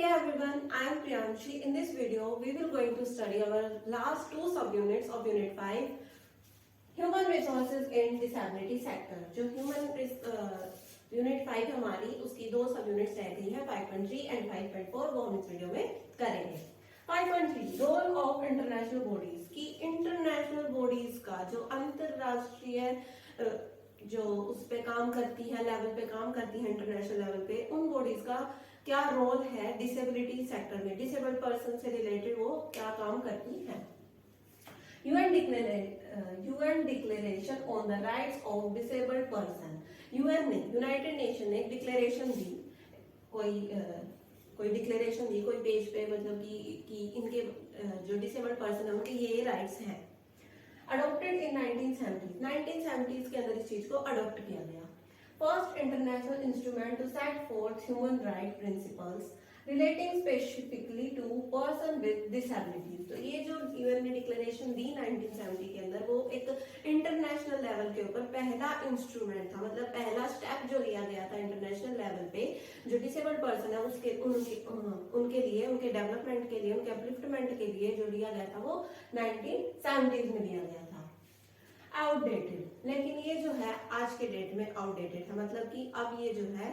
Hey everyone, I am Priyanshi. In this video, we will going to study our last two subunits of Unit 5, Human Resources in Disability Sector. जो Unit 5 हमारी उसकी दो subunits रह गई है 5.3 and 5.4 वो हम इस वीडियो में करेंगे। 5.3 रोल ऑफ इंटरनेशनल बॉडीज की इंटरनेशनल बॉडीज का जो अंतरराष्ट्रीय जो उस पे काम करती है लेवल पे काम करती है इंटरनेशनल लेवल पे उन बॉडीज का क्या रोल है डिसेबिलिटी सेक्टर में, डिसेबल्ड पर्सन से रिलेटेड वो क्या काम करती है। UN declaration on the rights of disabled person, UN ने यूनाइटेड नेशन ने एक डिक्लेरेशन दी, कोई डिक्लेरेशन दी कोई पेज पे, मतलब कि इनके जो डिसेबल्ड पर्सन है उनके ये राइट्स हैं। अडॉप्टेड इन 1970s के अंदर इस चीज को अडॉप्ट किया गया। First international instrument to set forth human right principles relating specifically to person with disabilities. तो ये जो यूएन ने डिक्लेरेशन दी 1970 के अंदर वो एक इंटरनेशनल लेवल के ऊपर पहला इंस्ट्रूमेंट था, मतलब पहला स्टेप जो लिया गया था इंटरनेशनल लेवल पे जो डिसेबल्ड पर्सन है उसके उनके लिए, उनके डेवलपमेंट के लिए, उनके अपलिफ्टमेंट के लिए जो लिया गया था वो 1970s में लिया गया था। आउटडेटेड, लेकिन ये जो है आज के डेट में आउटडेटेड है, मतलब कि अब ये जो है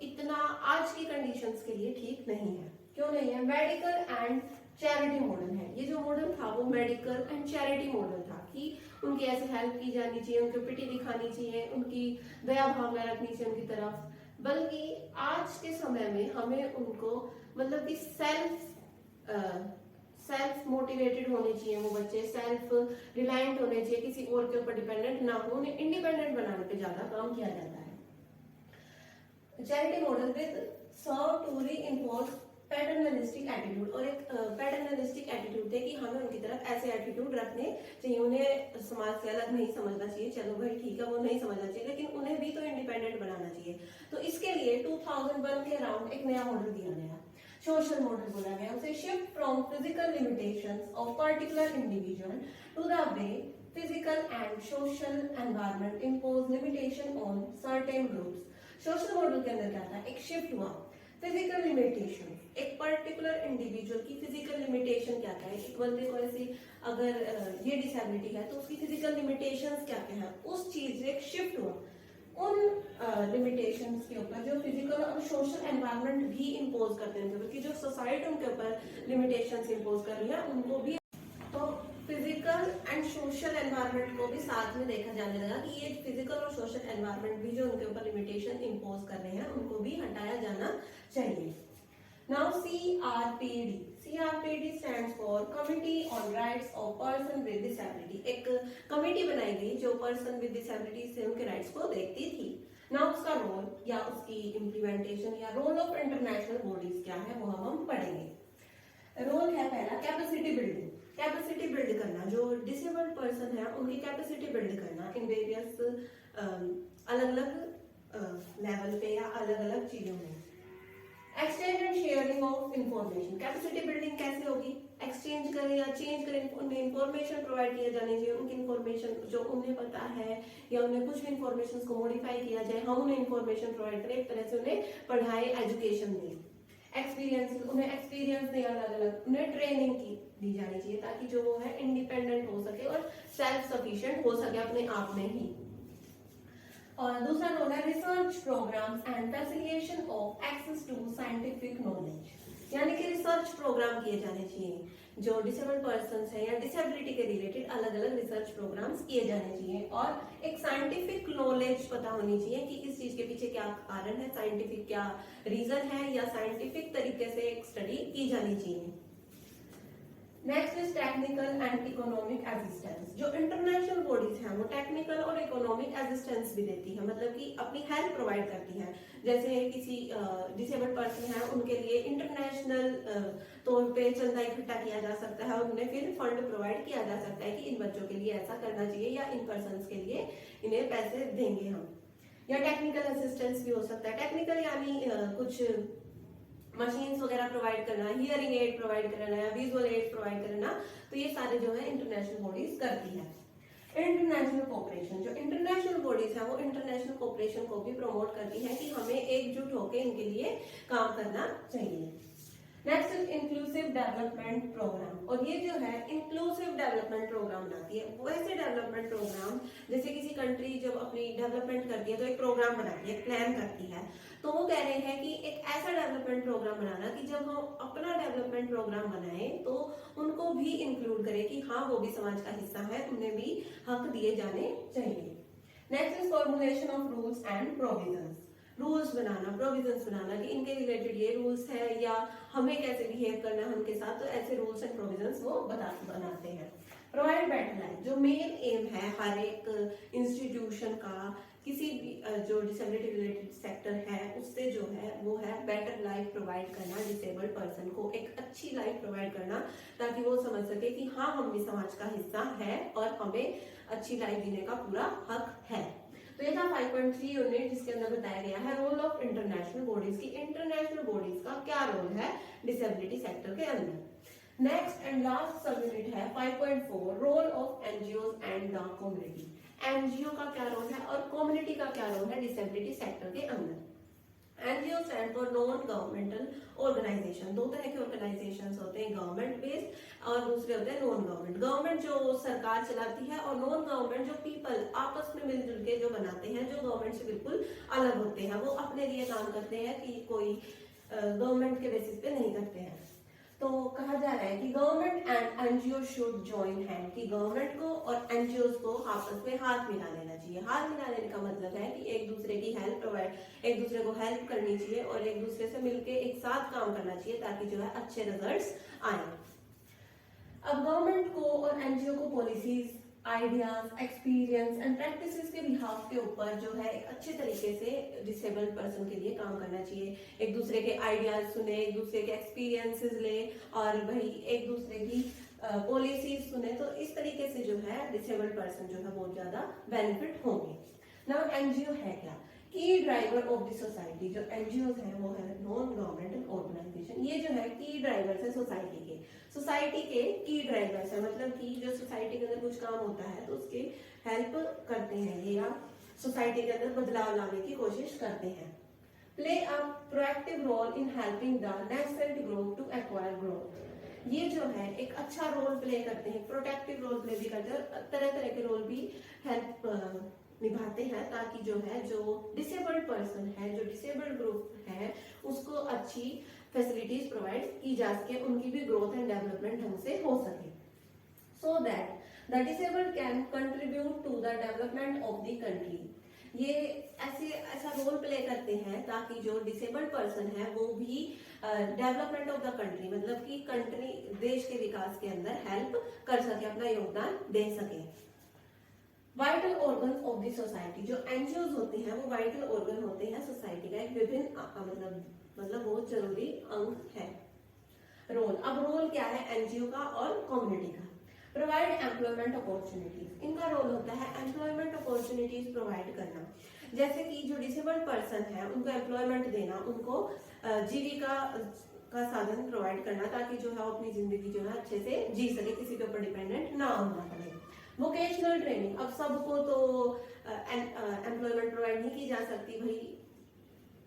इतना आज की कंडीशंस के लिए ठीक नहीं है। क्यों नहीं है? मेडिकल एंड चैरिटी मॉडल है। ये जो मॉडल था वो मेडिकल एंड चैरिटी मॉडल था कि उनकी ऐसे हेल्प की जानी चाहिए, उनको पिटी दिखानी चाहिए, उनकी दया भावना रखनी चाहिए उनकी तरफ, बल्कि आज के समय में हमें उनको मतलब कि सेल्फ मोटिवेटेड होने चाहिए वो बच्चे, सेल्फ रिलायंट होने चाहिए, किसी और के ऊपर डिपेंडेंट ना हो, उन्हें इंडिपेंडेंट बनाने पे ज्यादा काम किया जाता है। Charity model with serve to reinforce paternalistic attitude, और एक पैटर्नलिस्टिक एटीट्यूड थे कि हमें उनकी तरफ ऐसे एटीट्यूड रखने चाहिए, उन्हें समाज से अलग नहीं समझना चाहिए, चलो भाई ठीक है वो नहीं समझना चाहिए लेकिन उन्हें भी तो इंडिपेंडेंट बनाना चाहिए। तो इसके लिए 2001 के अराउंड एक नया मॉडल दिया गया, सोशल मॉडल बोला गया उसे। Shift from physical limitations of particular individual to the way physical and social environment impose limitation on certain groups. Social model के अंदर क्या था, एक शिफ्ट हुआ फिजिकल लिमिटेशन, एक पर्टिकुलर इंडिविजुअल की फिजिकल लिमिटेशन क्या क्या है, एक बंदे को ऐसी अगर ये डिसेबिलिटी है तो उसकी फिजिकल लिमिटेशंस क्या क्या है, उस चीज से एक शिफ्ट हुआ उन लिमिटेशंस के ऊपर जो फिजिकल और सोशल एनवायरनमेंट भी इम्पोज करते हैं, क्योंकि जो सोसाइटी उनके ऊपर लिमिटेशंस इम्पोज कर रही है उनको भी, तो फिजिकल एंड सोशल एनवायरनमेंट को भी साथ में देखा जाने लगा कि ये फिजिकल और सोशल एनवायरनमेंट भी जो उनके ऊपर लिमिटेशन इम्पोज कर रहे हैं उनको भी हटाया जाना चाहिए। Now CRPD stands for committee on rights of person with disability. एक कमिटी बनाई गई जो पर्सन विद डिसेबिलिटी से उनके राइट्स को देखती थी। नाउ उसका रोल या उसकी इम्प्लीमेंटेशन या रोल ऑफ इंटरनेशनल बॉडीज क्या है वो हम पढ़ेंगे। रोल है पहला कैपेसिटी बिल्डिंग, कैपेसिटी बिल्ड करना, जो डिसेबल्ड पर्सन है उनकी कैपेसिटी बिल्ड करना इन वेरियस अलग अलग लेवल पे या अलग अलग चीजों में। Exchange and sharing of information, capacity building कैसे होगी, एक्सचेंज करें या चेंज करें, उन्हें इंफॉर्मेशन प्रोवाइड किया जानी चाहिए, उनकी इंफॉर्मेशन जो उन्हें पता है या उन्हें कुछ भी इंफॉर्मेशन को मॉडिफाई किया जाए, हम उन्हें इंफॉर्मेशन प्रोवाइड करें, एक तरह से उन्हें पढ़ाए, एजुकेशन दें, उन्हें एक्सपीरियंस दें, अलग अलग उन्हें ट्रेनिंग की दी जानी चाहिए ताकि जो वो है इंडिपेंडेंट हो सके और सेल्फ सफिशिएंट हो सके अपने आप में ही। और दूसरा रोल है research programmes and facilitation of access to scientific knowledge, यानी कि रिसर्च प्रोग्राम किए जाने चाहिए, जो डिसेबल्ड पर्सन्स है या डिसेबिलिटी के रिलेटेड अलग अलग रिसर्च प्रोग्राम्स किए जाने चाहिए, और एक साइंटिफिक नॉलेज पता होनी चाहिए कि इस चीज के पीछे क्या कारण है, साइंटिफिक क्या रीजन है, या साइंटिफिक तरीके से एक स्टडी की जानी चाहिए। Next is technical and economic assistance. जो इंटरनेशनल बॉडीज हैं वो टेक्निकल और इकोनॉमिक एसिस्टेंस भी देती है, मतलब कि अपनी हेल्प प्रोवाइड करती है। जैसे किसी डिसेबल्ड पर्सन है उनके लिए इंटरनेशनल तौर पे चंदा इकट्ठा किया जा सकता है और उन्हें फिर फंड प्रोवाइड किया जा सकता है कि इन बच्चों के लिए ऐसा करना चाहिए या इन पर्सन के लिए इन्हें पैसे देंगे हम। या टेक्निकल असिस्टेंस भी हो सकता है, टेक्निकल यानी कुछ मशीन्स वगैरह प्रोवाइड करना, हियरिंग एड प्रोवाइड करना या विजुअल एड प्रोवाइड करना, तो ये सारे जो है इंटरनेशनल बॉडीज करती है। इंटरनेशनल कोऑपरेशन, जो इंटरनेशनल बॉडीज है वो इंटरनेशनल कोऑपरेशन को भी प्रमोट करती है कि हमें एकजुट होकर इनके लिए काम करना चाहिए। Next is inclusive development programme, और ये जो है इंक्लूसिव डेवलपमेंट प्रोग्राम लाती है। वो ऐसे डेवलपमेंट प्रोग्राम, जैसे किसी कंट्री जब अपनी डेवलपमेंट करती है तो एक प्रोग्राम बनाती है, प्लान करती है, तो वो कह रहे हैं कि एक ऐसा डेवलपमेंट प्रोग्राम बनाना कि जब हम अपना डेवलपमेंट प्रोग्राम बनाएं तो उनको भी इंक्लूड करें कि हाँ वो भी समाज का हिस्सा है, उन्हें भी हक दिए जाने चाहिए। Next is formulation of rules and provisions, rules बनाना, प्रोविजंस बनाना कि इनके रिलेटेड ये रूल्स है या हमें कैसे बिहेव करना है उनके साथ, तो ऐसे रूल्स एंड प्रोविजंस वो बनाते हैं। प्रोवाइड बेटर लाइफ, जो मेन एम है हर एक इंस्टीट्यूशन का, किसी भी जो डिसेबिलिटी रिलेटेड सेक्टर है उससे जो है वो है बेटर लाइफ प्रोवाइड करना, डिसेबल्ड पर्सन को एक अच्छी लाइफ प्रोवाइड करना, ताकि वो समझ सके कि हाँ हम भी समाज का हिस्सा है और हमें अच्छी लाइफ जीने का पूरा हक है। तो ये था 5.3 यूनिट, जिसके अंदर बताया गया है रोल ऑफ इंटरनेशनल बॉडीज की, इंटरनेशनल बॉडीज का क्या रोल है डिसेबिलिटी सेक्टर के अंदर। Next and last sub unit है 5.4 role of NGO and the community. NGO का क्या रोल है और कम्युनिटी का क्या रोल है डिसेबिलिटी सेक्टर के अंदर। NGO stand for non governmental organisation. दो तरह के ऑर्गेनाइजेशंस होते हैं, गवर्नमेंट बेस्ड और दूसरे होते हैं नॉन गवर्नमेंट। गवर्नमेंट जो सरकार चलाती है और नॉन गवर्नमेंट जो पीपल आपस में मिलजुल के जो बनाते हैं, जो गवर्नमेंट से बिल्कुल अलग होते हैं, वो अपने लिए काम करते हैं कि कोई गवर्नमेंट के बेसिस पे नहीं करते हैं। तो कहा जा रहा है कि government and NGO should join hand, कि गवर्नमेंट को और एनजीओ को आपस में हाथ मिला लेना चाहिए। हाथ मिला लेने का मतलब है कि एक दूसरे की हेल्प प्रोवाइड, एक दूसरे को हेल्प करनी चाहिए और एक दूसरे से मिलके एक साथ काम करना चाहिए ताकि जो है अच्छे रिजल्ट्स आए। अब गवर्नमेंट को और एनजीओ को policies, ideas, experience and practices के बिहाफ के ऊपर जो है एक अच्छे तरीके से डिसेबल्ड पर्सन के लिए काम करना चाहिए। एक दूसरे के आइडियाज सुने, एक दूसरे के एक्सपीरियंसेस ले और भाई एक दूसरे की पॉलिसीज सुने, तो इस तरीके से जो है डिसेबल्ड पर्सन जो है बहुत ज्यादा बेनिफिट होंगे। नाउ एनजीओ है क्या? की ड्राइवर ऑफ द सोसाइटी। जो एनजीओ है वो है नॉन गवर्नमेंटल ऑर्गेनाइजेशन। ये जो है की ड्राइवर्स है सोसाइटी के की ड्राइवर्स है, मतलब कि जो सोसाइटी के अंदर कुछ काम होता है तो उसके हेल्प करते हैं ये, या सोसाइटी के अंदर बदलाव लाने की कोशिश करते हैं। Play a proactive role in helping the nascent group to acquire growth. ये जो है एक अच्छा रोल प्ले करते हैं, प्रोटेक्टिव रोल प्ले भी करते हैं, तरह तरह के रोल भी हेल्प निभाते हैं ताकि जो है जो डिसेबल्ड पर्सन है, जो डिसेबल्ड ग्रुप है, उसको अच्छी फैसिलिटीज प्रोवाइड की जा सके, उनकी भी ग्रोथ एंड डेवलपमेंट ढंग से हो सके, so that the disabled can contribute to the development of the country. ये ऐसा रोल प्ले करते हैं ताकि जो डिसेबल्ड पर्सन है वो भी डेवलपमेंट ऑफ द कंट्री, मतलब कि कंट्री, देश के विकास के अंदर हेल्प कर सके, अपना योगदान दे सके। Vital organ of the society. जो एनजीओज होते हैं वो वाइटल ऑर्गन होते हैं सोसाइटी का, एक विभिन्न मतलब बहुत जरूरी अंग है। रोल, अब रोल क्या है एनजीओ का और कम्युनिटी का? Provide employment opportunities. इनका रोल होता है एम्प्लॉयमेंट अपॉर्चुनिटीज प्रोवाइड करना, जैसे कि जो डिसेबल्ड पर्सन है उनको एम्प्लॉयमेंट देना, उनको जीविका का साधन प्रोवाइड करना ताकि जो है वो अपनी जिंदगी जो है अच्छे से जी सके, किसी के ऊपर डिपेंडेंट ना होना पड़े। वोकेशनल ट्रेनिंग, अब सबको तो एम्प्लॉयमेंट प्रोवाइड नहीं की जा सकती, भाई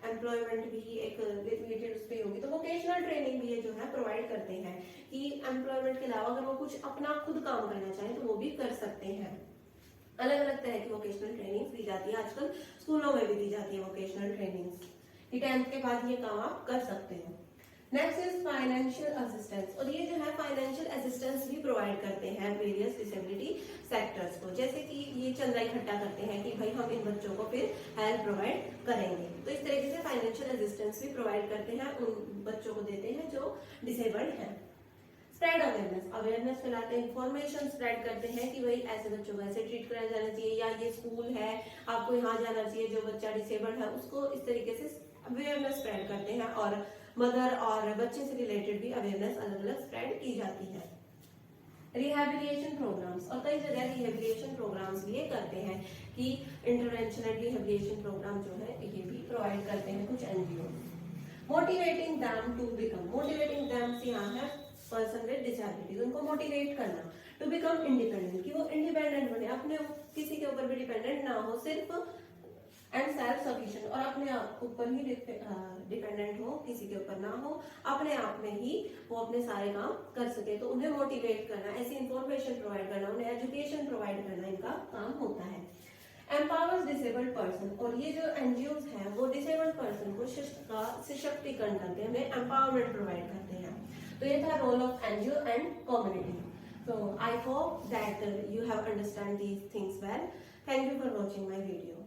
एम्प्लॉयमेंट भी एक लिमिटेड उस पे होगी, तो वोकेशनल ट्रेनिंग भी ये जो है प्रोवाइड करते हैं कि एम्प्लॉयमेंट के अलावा अगर वो कुछ अपना खुद काम करना चाहे तो वो भी कर सकते हैं। अलग अलग तरह की वोकेशनल ट्रेनिंग दी जाती है, आजकल स्कूलों में भी दी जाती है वोकेशनल ट्रेनिंग कि 10th के बाद ये काम आप कर सकते हैं। नेक्स्ट इज फाइनेंशियल असिस्टेंस, और ये जो है फाइनेंशियल असिस्टेंस भी प्रोवाइड करते हैं वेरियस डिसेबिलिटी सेक्टर्स को, जैसे कि ये चंदा इकट्ठा करते हैं कि भाई हम इन बच्चों को फिर हेल्प प्रोवाइड करेंगे, तो इस तरीके से फाइनेंशियल असिस्टेंस भी प्रोवाइड करते हैं, उन बच्चों को देते हैं जो डिसेबल्ड हैं। स्प्रेड अवेयरनेस फैलाते हैं, इंफॉर्मेशन स्प्रेड करते हैं कि भाई ऐसे बच्चों को ऐसे ट्रीट कराया जाना चाहिए, या ये स्कूल है आपको यहाँ जाना चाहिए, जो बच्चा डिसेबल्ड है उसको इस तरीके से अवेयरनेस स्प्रेड करते हैं, और मदर और बच्चे से रिलेटेड भी अवेयरनेस अलग अलग स्प्रेड की जाती है। रिहैबिलिटेशन प्रोग्राम्स, और कई जगह रिहैबिलिटेशन प्रोग्राम्स भी ये करते हैं कि इंटरवेंशन एंड रिहैबिलिटेशन प्रोग्राम जो है ये भी प्रोवाइड करते हैं कुछ NGO. Motivating them to become, motivating them से यहाँ है पर्सन विद डिसेबिलिटीज, उनको मोटिवेट करना टू बिकम इंडिपेंडेंट, कि वो इंडिपेंडेंट बने, अपने किसी के ऊपर भी डिपेंडेंट ना हो, सिर्फ एंड सेल्फ सफिशिएंट, और अपने आप ऊपर ही डिपेंडेंट हो, किसी के ऊपर ना हो, अपने आप में ही वो अपने सारे काम कर सके। तो उन्हें मोटिवेट करना, ऐसी इंफॉर्मेशन प्रोवाइड करना, उन्हें एजुकेशन प्रोवाइड करना इनका काम होता है। एम्पावर्स डिसेबल्ड पर्सन, और ये जो एनजीओज हैं वो डिसेबल्ड पर्सन को सशक्तिकरण करते हैं, उन्हें एम्पावरमेंट प्रोवाइड करते हैं। तो ये था role of NGO and community. So I hope that you have understand these things well. Thank you for watching my video.